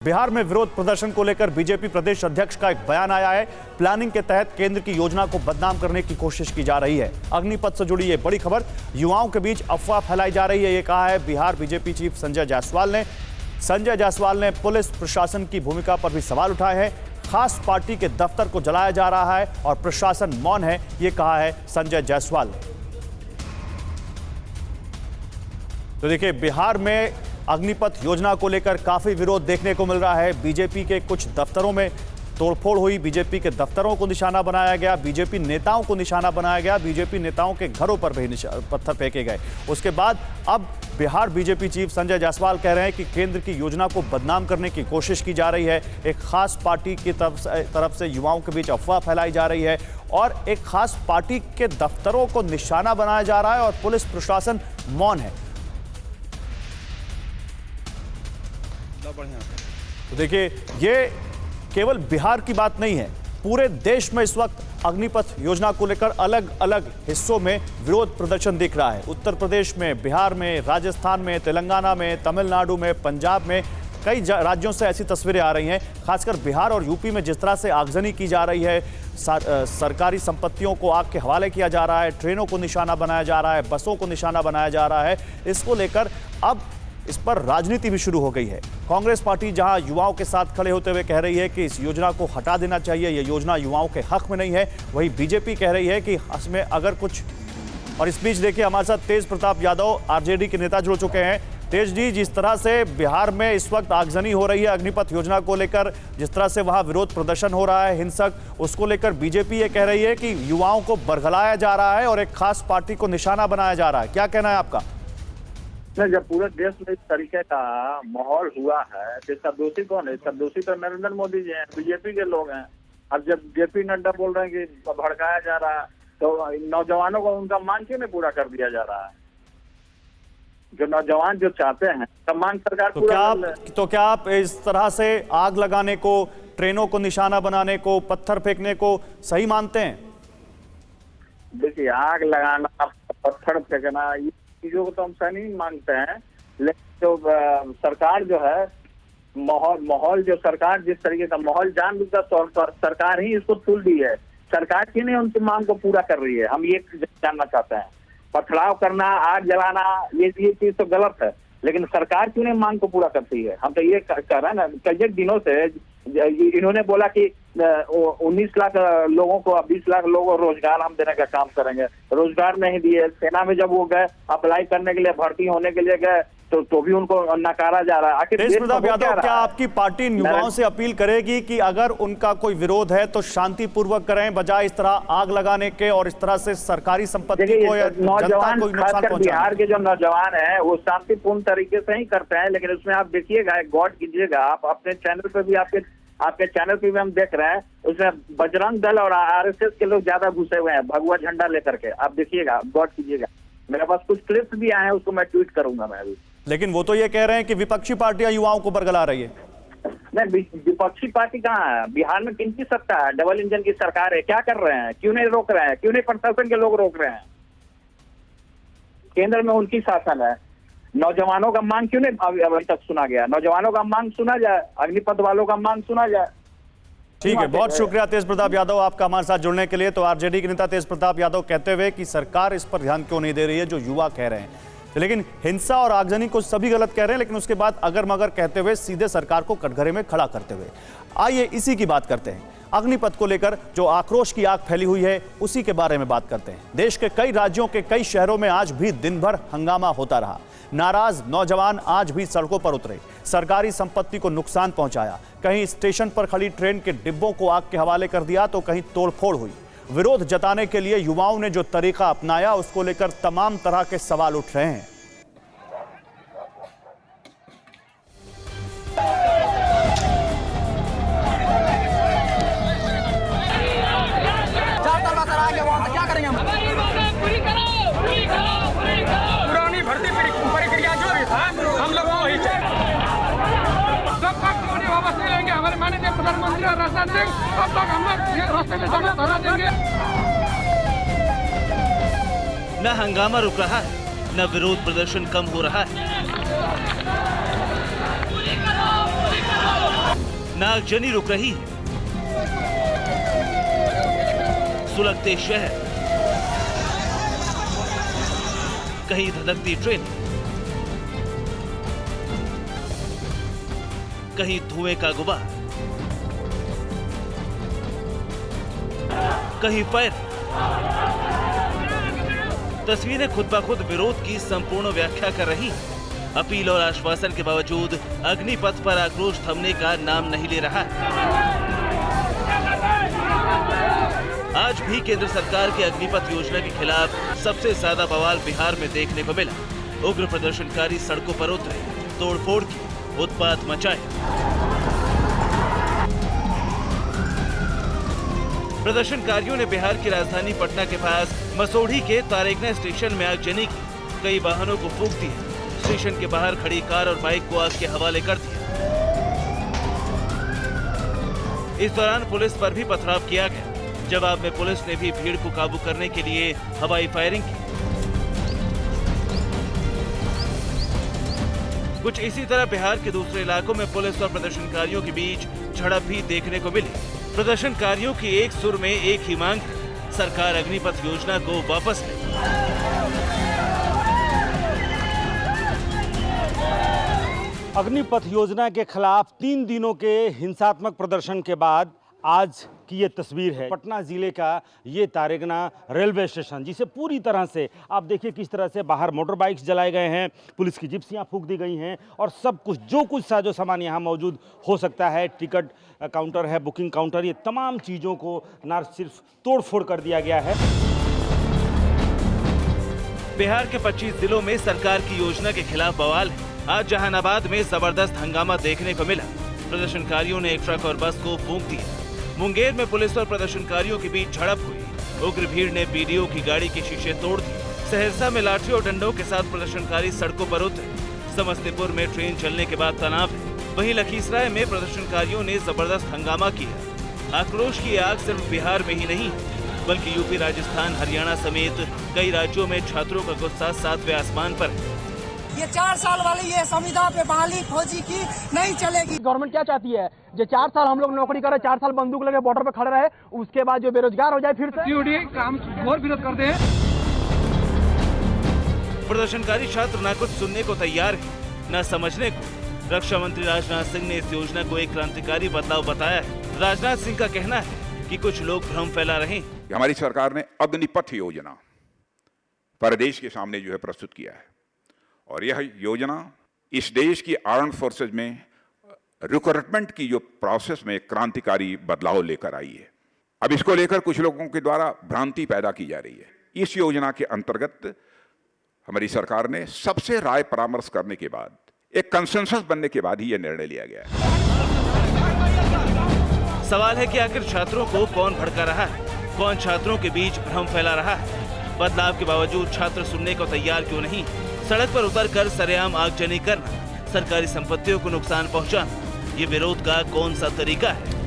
बिहार में विरोध प्रदर्शन को लेकर बीजेपी प्रदेश अध्यक्ष का एक बयान आया है। प्लानिंग के तहत केंद्र की योजना को बदनाम करने की कोशिश की जा रही है। अग्निपथ से जुड़ी ये बड़ी खबर, युवाओं के बीच अफवाह फैलाई जा रही है, ये कहा है बिहार बीजेपी चीफ संजय जायसवाल ने। संजय जायसवाल ने पुलिस प्रशासन की भूमिका पर भी सवाल उठाए हैं। खास पार्टी के दफ्तर को जलाया जा रहा है और प्रशासन मौन है, ये कहा है संजय जायसवाल ने। तो देखिए, बिहार में अग्निपथ योजना को लेकर काफी विरोध देखने को मिल रहा है। बीजेपी के कुछ दफ्तरों में तोड़फोड़ हुई, बीजेपी के दफ्तरों को निशाना बनाया गया, बीजेपी नेताओं को निशाना बनाया गया, बीजेपी नेताओं के घरों पर भी पत्थर फेंके गए। उसके बाद अब बिहार बीजेपी चीफ संजय जायसवाल कह रहे हैं कि केंद्र की योजना को बदनाम करने की कोशिश की जा रही है। एक खास पार्टी की तरफ से युवाओं के बीच अफवाह फैलाई जा रही है और एक खास पार्टी के दफ्तरों को निशाना बनाया जा रहा है और पुलिस प्रशासन मौन है। तो देखिए, ये केवल बिहार की बात नहीं है, पूरे देश में इस वक्त अग्निपथ योजना को लेकर अलग अलग हिस्सों में विरोध प्रदर्शन दिख रहा है। उत्तर प्रदेश में, बिहार में, राजस्थान में, तेलंगाना में, तमिलनाडु में, पंजाब में, कई राज्यों से ऐसी तस्वीरें आ रही हैं। खासकर बिहार और यूपी में जिस तरह से आगजनी की जा रही है, सरकारी संपत्तियों को आग के हवाले किया जा रहा है, ट्रेनों को निशाना बनाया जा रहा है, बसों को निशाना बनाया जा रहा है, इसको लेकर अब इस पर राजनीति भी शुरू हो गई है। कांग्रेस पार्टी जहां युवाओं के साथ खड़े होते हुए कह रही है कि इस योजना को हटा देना चाहिए, यह योजना युवाओं के हक में नहीं है, वहीं बीजेपी कह रही है कि इसमें अगर कुछ। और इस बीच देखिए, हमारे साथ तेज प्रताप यादव आरजेडी के नेता जुड़ चुके हैं। तेज जी, जिस तरह से बिहार में इस वक्त आगजनी हो रही है अग्निपथ योजना को लेकर, जिस तरह से वहां विरोध प्रदर्शन हो रहा है हिंसक, उसको लेकर बीजेपी ये कह रही है कि युवाओं को बरगलाया जा रहा है और एक खास पार्टी को निशाना बनाया जा रहा है। क्या कहना है आपका? जब पूरे देश में इस तरीके का माहौल हुआ है तो इसका दोषी कौन है? इसका दोषी तो नरेंद्र मोदी जी हैं, बीजेपी के लोग हैं। अब जब जेपी नड्डा बोल रहे हैं कि भड़काया जा रहा है, तो नौजवानों को उनका मांग क्यों नहीं पूरा कर दिया जा रहा है? जो नौजवान जो चाहते हैं तब मांग सरकार तो क्या आप इस तरह से आग लगाने को, ट्रेनों को निशाना बनाने को, पत्थर फेंकने को सही मानते हैं? देखिए, आग लगाना, पत्थर फेंकना, ये चीजों को तो हम सही नहीं मानते हैं। लेकिन जो सरकार जो है, माहौल जो सरकार जिस तरीके का माहौल जानबूझकर सरकार ही इसको तुल दी है। सरकार क्यों नहीं उनकी मांग को पूरा कर रही है, हम ये जानना चाहते हैं। पथराव करना, आग जलाना, ये चीज तो गलत है, लेकिन सरकार क्यों नहीं मांग को पूरा करती है? हम तो ये कह रहे हैं ना, कई दिनों से इन्होंने बोला कि 19 लाख लोगों को, 20 लाख लोगों को रोजगार हम देने का काम करेंगे। रोजगार नहीं दिए। सेना में जब वो गए अप्लाई करने के लिए, भर्ती होने के लिए गए, तो भी उनको नकारा जा रहा है। आखिर तेज प्रताप यादव, क्या आपकी पार्टी इन युवाओं से अपील करेगी कि अगर उनका कोई विरोध है तो शांतिपूर्वक करें, बजाय इस तरह आग लगाने के और इस तरह से सरकारी संपत्ति को या नौजवान, खासकर बिहार के जो नौजवान हैं वो शांतिपूर्ण तरीके से ही करते हैं। लेकिन उसमें आप देखिएगा, गौर कीजिएगा, आप अपने चैनल पे भी, आपके चैनल पे भी हम देख रहे हैं, उसमें बजरंग दल और आरएसएस के लोग ज्यादा घुसे हुए हैं, भगवा झंडा लेकर के। आप देखिएगा, गौर कीजिएगा। मेरे पास कुछ क्लिप्स भी आए हैं, उसको मैं ट्वीट करूंगा मैं अभी। लेकिन वो तो ये कह रहे हैं कि विपक्षी पार्टियां युवाओं को बरगला रही है। नहीं, विपक्षी पार्टी कहाँ है? बिहार में किनकी सत्ता है? डबल इंजन की सरकार है। क्या कर रहे हैं? क्यों नहीं रोक रहे हैं? क्यों नहीं प्रशासन के लोग रोक रहे हैं? केंद्र में उनकी शासन है। नौजवानों का मांग क्यों नहीं अभी तक सुना गया? नौजवानों का मांग सुना जाए, अग्निपथ वालों का मांग सुना जाए। ठीक है, बहुत शुक्रिया तेज प्रताप यादव आपका हमारे साथ जुड़ने के लिए। तो आरजेडी के नेता तेज प्रताप यादव कहते हुए कि सरकार इस पर ध्यान क्यों नहीं दे रही है, जो युवा कह रहे हैं। लेकिन हिंसा और आगजनी को सभी गलत कह रहे हैं, लेकिन उसके बाद अगर मगर कहते हुए सीधे सरकार को कटघरे में खड़ा करते हुए। आइए इसी की बात करते हैं। अग्निपथ को लेकर जो आक्रोश की आग फैली हुई है, उसी के बारे में बात करते हैं। देश के कई राज्यों के कई शहरों में आज भी दिन भर हंगामा होता रहा। नाराज नौजवान आज भी सड़कों पर उतरे, सरकारी संपत्ति को नुकसान पहुंचाया, कहीं स्टेशन पर खड़ी ट्रेन के डिब्बों को आग के हवाले कर दिया, तो कहीं तोड़फोड़ हुई। विरोध जताने के लिए युवाओं ने जो तरीका अपनाया, उसको लेकर तमाम तरह के सवाल उठ रहे हैं। क्या करेंगे हम? पुरानी भर्ती प्रक्रिया जो भी था, हम लोग वही वापस ले लेंगे। हमारे माननीय प्रधानमंत्री और राजनाथ सिंह अब तक हम लोग रास्ते में जाना धरा देंगे। न हंगामा रुक रहा है, न विरोध प्रदर्शन कम हो रहा है। आगजनी रुक रही है। सुलगते शहर, कहीं धधकती ट्रेन, कहीं धुएं का गुबार, कहीं फायर। तस्वीरें खुद ब खुद विरोध की संपूर्ण व्याख्या कर रही हैं। अपील और आश्वासन के बावजूद अग्निपथ पर आक्रोश थमने का नाम नहीं ले रहा है। आज भी केंद्र सरकार की अग्निपथ योजना के खिलाफ सबसे ज्यादा बवाल बिहार में देखने को मिला। उग्र प्रदर्शनकारी सड़कों पर उतरे, तोड़फोड़ की, उत्पात मचाए। प्रदर्शनकारियों ने बिहार की राजधानी पटना के पास मसौढ़ी के तारेगना स्टेशन में आगजनी की। कई वाहनों को फूंक दिया। स्टेशन के बाहर खड़ी कार और बाइक को आग के हवाले कर दिया। इस दौरान पुलिस पर भी पथराव किया गया। जवाब में पुलिस ने भी भीड़ को काबू करने के लिए हवाई फायरिंग की। कुछ इसी तरह बिहार के दूसरे इलाकों में पुलिस और प्रदर्शनकारियों के बीच झड़प भी देखने को मिली। प्रदर्शनकारियों की एक सुर में एक ही मांग, सरकार अग्निपथ योजना को वापस ले। अग्निपथ योजना के खिलाफ 3 दिनों के हिंसात्मक प्रदर्शन के बाद आज की ये तस्वीर है पटना जिले का ये तारेगना रेलवे स्टेशन, जिसे पूरी तरह से आप देखिए किस तरह से बाहर मोटर बाइक्स जलाए गए हैं, पुलिस की जिप्सियां फूंक दी गई हैं और सब कुछ जो कुछ साजो सामान यहाँ मौजूद हो सकता है, टिकट काउंटर है, बुकिंग काउंटर, ये तमाम चीज़ों को ना सिर्फ तोड़ फोड़ कर दिया गया है। बिहार के 25 जिलों में सरकार की योजना के खिलाफ बवाल है। आज जहानाबाद में जबरदस्त हंगामा देखने को मिला। प्रदर्शनकारियों ने एक ट्रक और बस को फूंक दिया। मुंगेर में पुलिस और प्रदर्शनकारियों के बीच झड़प हुई। उग्र भीड़ ने बीडीओ की गाड़ी के शीशे तोड़ दिए। सहरसा में लाठी और डंडों के साथ प्रदर्शनकारी सड़कों पर उतरे। समस्तीपुर में ट्रेन चलने के बाद तनाव है। वहीं लखीसराय में प्रदर्शनकारियों ने जबरदस्त हंगामा किया। आक्रोश की आग सिर्फ बिहार में ही नहीं बल्कि यूपी, राजस्थान, हरियाणा समेत कई राज्यों में छात्रों का गुस्सा 7वें आसमान पर है। ये 4 साल वाली ये संविदा पे बहाली फौजी की नहीं चलेगी। गवर्नमेंट क्या चाहती है, जो 4 साल हम लोग नौकरी करे, 4 साल बंदूक लगे बॉर्डर पे खड़े रहे, उसके बाद जो बेरोजगार हो जाए फिर से काम और विरोध करते हैं। प्रदर्शनकारी छात्र न कुछ सुनने को तैयार है न समझने को। रक्षा मंत्री राजनाथ सिंह ने इस योजना को एक क्रांतिकारी बदलाव बताया है। राजनाथ सिंह का कहना है कि कुछ लोग भ्रम फैला रहे हैं। हमारी सरकार ने अग्निपथ योजना प्रदेश के सामने जो है प्रस्तुत किया है और यह योजना इस देश की आर्म्ड फोर्सेज में रिक्रूटमेंट की जो प्रोसेस में क्रांतिकारी बदलाव लेकर आई है। अब इसको लेकर कुछ लोगों के द्वारा भ्रांति पैदा की जा रही है। इस योजना के अंतर्गत हमारी सरकार ने सबसे राय परामर्श करने के बाद, एक कंसेंसस बनने के बाद ही यह निर्णय लिया गया है। सवाल है कि आखिर छात्रों को कौन भड़का रहा है, कौन छात्रों के बीच भ्रम फैला रहा है। बदलाव के बावजूद छात्र सुनने को तैयार क्यों नहीं। सड़क पर उतरकर सरेआम आगजनी करना, सरकारी संपत्तियों को नुकसान पहुंचाना, ये विरोध का कौन सा तरीका है।